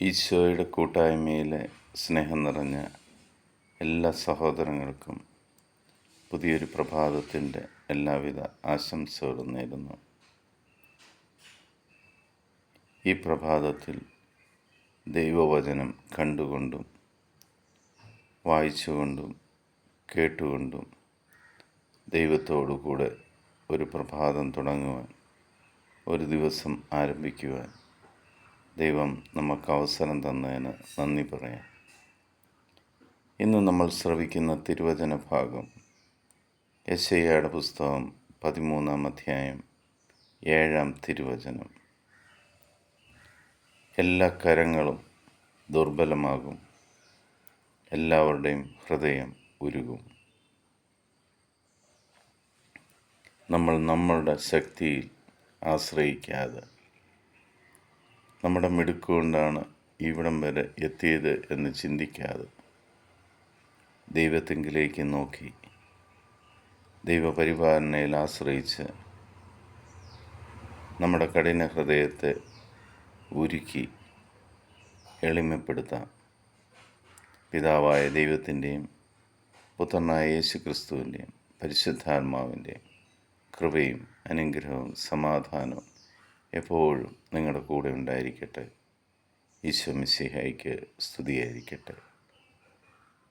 ഈശോയുടെ കൂട്ടായ്മയിലെ സ്നേഹം നിറഞ്ഞ എല്ലാ സഹോദരങ്ങൾക്കും പുതിയൊരു പ്രഭാതത്തിൻ്റെ എല്ലാവിധ ആശംസകളും നേരുന്നു. ഈ പ്രഭാതത്തിൽ ദൈവവചനം കണ്ടുകൊണ്ടും വായിച്ചുകൊണ്ടും കേട്ടുകൊണ്ടും ദൈവത്തോടു കൂടെ ഒരു പ്രഭാതം തുടങ്ങുവാൻ, ഒരു ദിവസം ആരംഭിക്കുവാൻ ദൈവം നമുക്ക് അവസരം തന്നതിന് നന്ദി പറയാം. ഇന്ന് നമ്മൾ ശ്രവിക്കുന്ന തിരുവചന ഭാഗം യെശയ്യായുടെ പുസ്തകം 13-ാം അധ്യായം 7-ാം തിരുവചനം. എല്ലാ കരങ്ങളും ദുർബലമാകും, എല്ലാവരുടെയും ഹൃദയം ഉരുകും. നമ്മൾ നമ്മളുടെ ശക്തിയിൽ ആശ്രയിക്കാതെ, നമ്മുടെ മിടുക്കുകൊണ്ടാണ് ഇവിടം വരെ എത്തിയത് എന്ന് ചിന്തിക്കാതെ ദൈവത്തെങ്കിലേക്ക് നോക്കി ദൈവപരിപാലനയിൽ ആശ്രയിച്ച് നമ്മുടെ കഠിന ഹൃദയത്തെ ഉരുക്കി എളിമപ്പെടുത്താം. പിതാവായ ദൈവത്തിൻ്റെയും പുത്രനായ യേശുക്രിസ്തുവിൻ്റെയും പരിശുദ്ധാത്മാവിൻ്റെയും കൃപയും അനുഗ്രഹവും സമാധാനവും എപ്പോഴും നിങ്ങളുടെ കൂടെ ഉണ്ടായിരിക്കട്ടെ. ഈശോ മിശിഹായ്ക്ക് സ്തുതിയായിരിക്കട്ടെ.